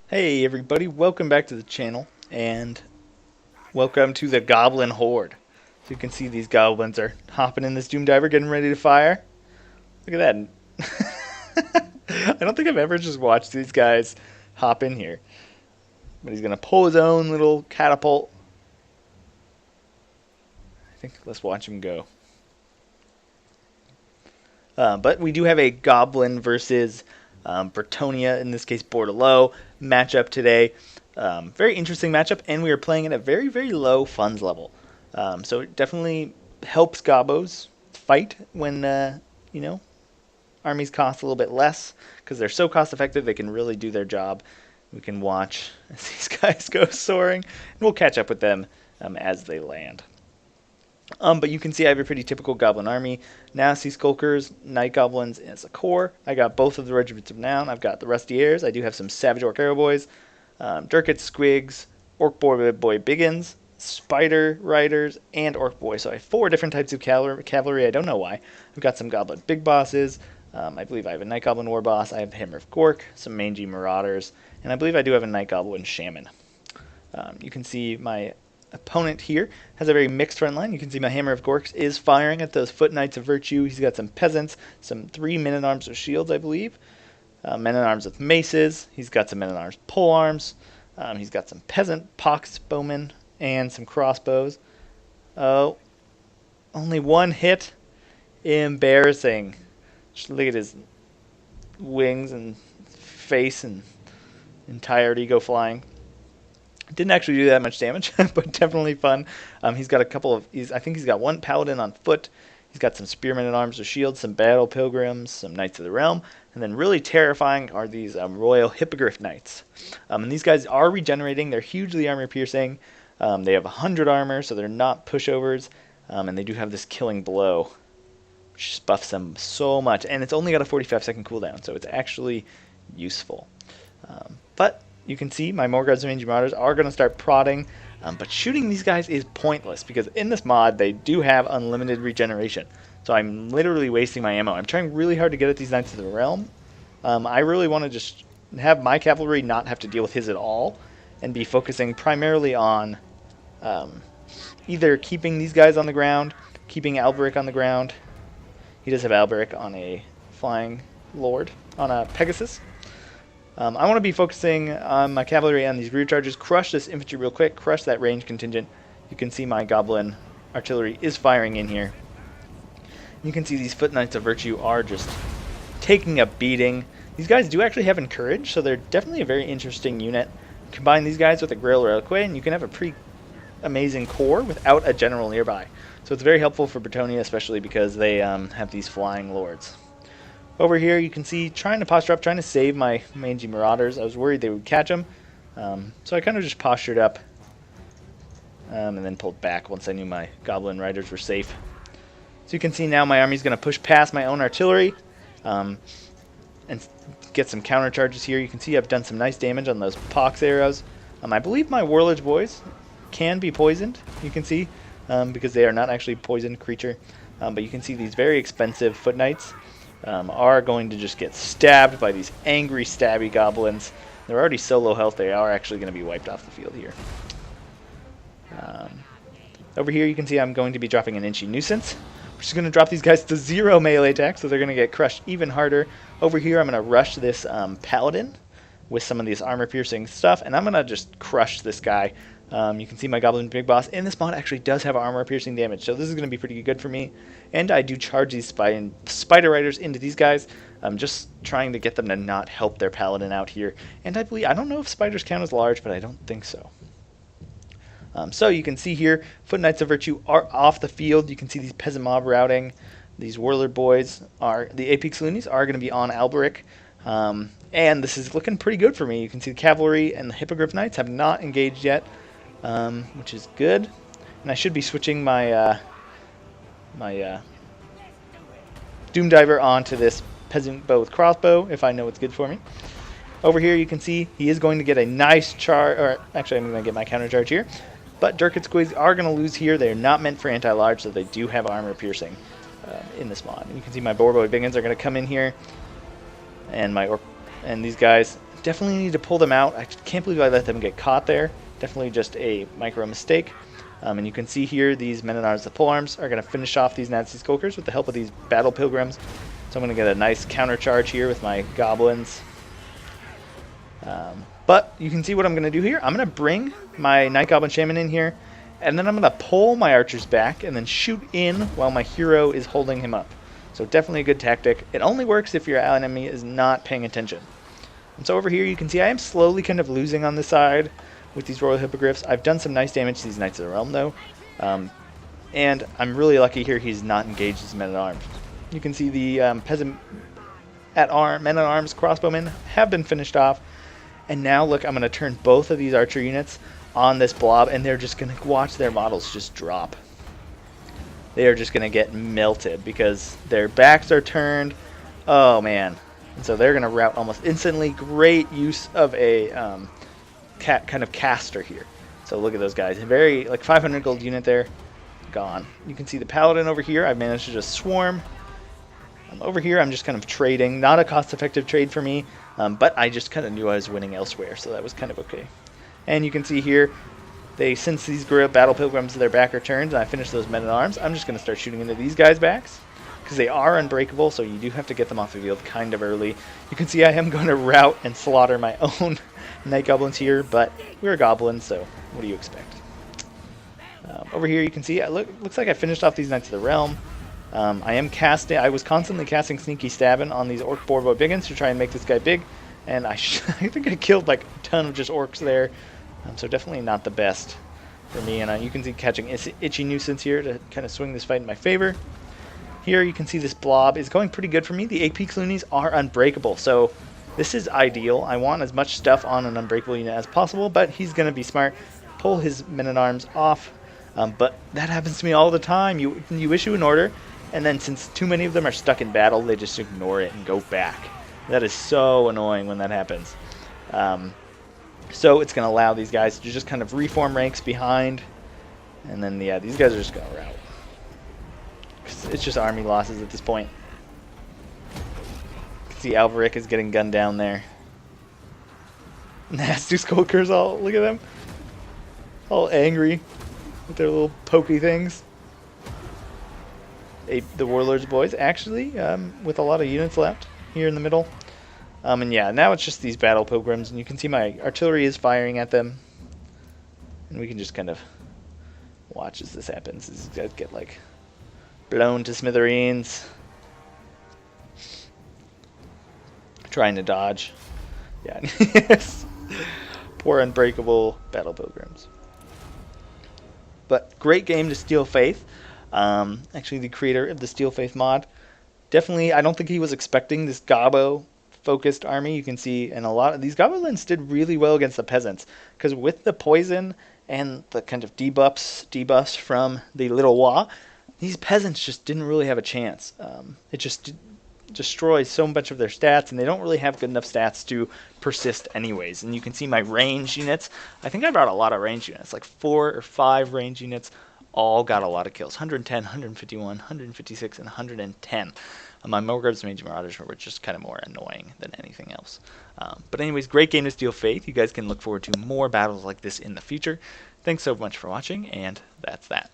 Hey everybody, welcome back to the channel, and welcome to the Goblin Horde. So you can see these goblins are hopping in this Doom Diver, getting ready to fire. Look at that. I don't think I've ever just watched these guys hop in here. But he's going to pull his own little catapult. I think let's watch him go. But we do have a Goblin versus Bretonnia, in this case Bordeleaux, matchup today. Very interesting matchup, and we are playing at a very, very low funds level. So it definitely helps Gobbos fight when, armies cost a little bit less, because they're so cost effective they can really do their job. We can watch as these guys go soaring, and we'll catch up with them as they land. But you can see I have a pretty typical goblin army. Nasty Skulkers, Night Goblins as a core. I got both of the Regiments of Noun. I've got the Rustiers. I do have some Savage Orc Arrow Boys, Durkit Squigs, Orc Boy Biggins, Spider Riders, and Orc Boy. So I have 4 different types of cavalry. I don't know why. I've got some Goblin Big Bosses. I believe I have a Night Goblin War Boss. I have the Hammer of Gork, some Mangy Marauders, and I believe I do have a Night Goblin Shaman. You can see my opponent here has a very mixed front line. You can see my Hammer of Gorks is firing at those Foot Knights of Virtue. He's got some peasants, some 3 men-at-arms with shields, I believe. Men-at-arms with maces. He's got some men-at-arms pole arms. He's got some peasant pox bowmen and some crossbows. Oh, only 1 hit. Embarrassing. Just look at his wings and face and entirety go flying. Didn't actually do that much damage, but definitely fun. He's got a couple of, I think he's got 1 paladin on foot. He's got some spearmen at arms with shields, some battle pilgrims, some knights of the realm, and then really terrifying are these royal hippogriff knights. And these guys are regenerating. They're hugely armor piercing. They have 100 armor, so they're not pushovers, and they do have this killing blow, which just buffs them so much. And it's only got a 45-second cooldown, so it's actually useful. But you can see my Morgoths and Mangy Marauders are going to start prodding, but shooting these guys is pointless because in this mod they do have unlimited regeneration. So I'm literally wasting my ammo. I'm trying really hard to get at these Knights of the Realm. I really want to just have my cavalry not have to deal with his at all and be focusing primarily on either keeping these guys on the ground, keeping Alberic on the ground. He does have Alberic on a flying lord, on a Pegasus. I want to be focusing on my cavalry on these rear charges, crush this infantry real quick, crush that range contingent. You can see my goblin artillery is firing in here. You can see these Foot Knights of Virtue are just taking a beating. These guys do actually have Encourage, so they're definitely a very interesting unit. Combine these guys with a Grail Reliquary, and you can have a pretty amazing core without a general nearby. So it's very helpful for Bretonnia, especially because they have these flying lords. Over here, you can see trying to posture up, trying to save my Mangy Marauders. I was worried they would catch them, so I kind of just postured up and then pulled back once I knew my Goblin Riders were safe. So you can see now my army's going to push past my own artillery and get some counter charges here. You can see I've done some nice damage on those pox arrows. I believe my Warlage boys can be poisoned, you can see, because they are not actually a poisoned creature. But you can see these very expensive Foot Knights are going to just get stabbed by these angry stabby goblins. They're already so low health, they are actually going to be wiped off the field here. Over here you can see I'm going to be dropping an Inchy Nuisance, which is going to drop these guys to 0 melee attack, so they're going to get crushed even harder. Over here I'm going to rush this Paladin with some of this armor-piercing stuff, and I'm going to just crush this guy. You can see my Goblin Big Boss in this mod actually does have armor-piercing damage, so this is going to be pretty good for me. And I do charge these Spider Riders into these guys. I'm just trying to get them to not help their Paladin out here. And I don't know if Spiders count as large, but I don't think so. So you can see here, Foot Knights of Virtue are off the field. You can see these Peasant Mob routing. These Warlord boys are, the Apex Loonies are going to be on Alberic. And this is looking pretty good for me. You can see the Cavalry and the Hippogriff Knights have not engaged yet, which is good. And I should be switching my Doom Diver onto this Peasant Bow with Crossbow if I know what's good for me. Over here you can see he is going to get a nice charge, or actually I'm going to get my counter charge here. But Durkit Squigs are going to lose here. They are not meant for anti-large, so they do have armor piercing in this mod. And you can see my Boarboy Biggins are going to come in here, and these guys definitely need to pull them out. I can't believe I let them get caught there. Definitely just a micro mistake. And you can see here these men-at-arms, the polearms, are going to finish off these Nazi skulkers with the help of these battle pilgrims. So I'm going to get a nice counter charge here with my goblins. But you can see what I'm going to do here. I'm going to bring my Night Goblin Shaman in here, and then I'm going to pull my archers back and then shoot in while my hero is holding him up. So definitely a good tactic. It only works if your enemy is not paying attention. And so over here you can see I am slowly kind of losing on this side with these Royal Hippogriffs. I've done some nice damage to these Knights of the Realm though. And I'm really lucky here he's not engaged as men-at-arms. You can see the peasant men-at-arms crossbowmen have been finished off. And now look, I'm going to turn both of these archer units on this blob, and they're just going to watch their models just drop. They are just going to get melted because their backs are turned. Oh man. And so they're going to rout almost instantly. Great use of a kind of caster here. So look at those guys. A very, like 500 gold unit there. Gone. You can see the paladin over here. I've managed to just swarm. Over here I'm just kind of trading. Not a cost-effective trade for me, but I just kind of knew I was winning elsewhere, so that was kind of okay. And you can see here, since these battle pilgrims, their back are turned, and I finished those men-at-arms, I'm just going to start shooting into these guys' backs, because they are unbreakable, so you do have to get them off the field kind of early. You can see I am going to rout and slaughter my own Night Goblins here, but we're goblins, so what do you expect? Over here you can see, looks like I finished off these Knights of the Realm. I was constantly casting Sneaky Stabbin' on these Orc Borbo Biggins to try and make this guy big, and I think I killed like a ton of just orcs there, so definitely not the best for me. And you can see catching Itchy Nuisance here to kind of swing this fight in my favor. Here you can see this blob is going pretty good for me. The AP Cloonies are unbreakable, so this is ideal. I want as much stuff on an unbreakable unit as possible, but he's going to be smart, pull his men-at-arms off. But that happens to me all the time. You issue an order, and then since too many of them are stuck in battle, they just ignore it and go back. That is so annoying when that happens. So it's going to allow these guys to just kind of reform ranks behind. And then, yeah, these guys are just going to rout. It's just army losses at this point. You can see Alvaric is getting gunned down there. Nasty Skulkers, look at them. All angry with their little pokey things. The Warlords boys, actually, with a lot of units left here in the middle. And yeah, now it's just these battle pilgrims, and you can see my artillery is firing at them. And we can just kind of watch as this happens. These guys get, like, blown to smithereens. Trying to dodge. Yeah, yes. Poor unbreakable battle pilgrims. But great game to Steel Faith. Actually, the creator of the Steel Faith mod. Definitely, I don't think he was expecting this Gobbo-focused army. You can see, and a lot of these goblins did really well against the peasants. Because with the poison and the kind of debuffs from the Little Wa, these peasants just didn't really have a chance. It just destroys so much of their stats, and they don't really have good enough stats to persist anyways. And you can see my range units. I think I brought a lot of range units, like 4 or 5 range units, all got a lot of kills. 110, 151, 156, and 110. My Mogreb's Mage Marauders were just kind of more annoying than anything else. But anyways, great game to Steel Faith. You guys can look forward to more battles like this in the future. Thanks so much for watching, and that's that.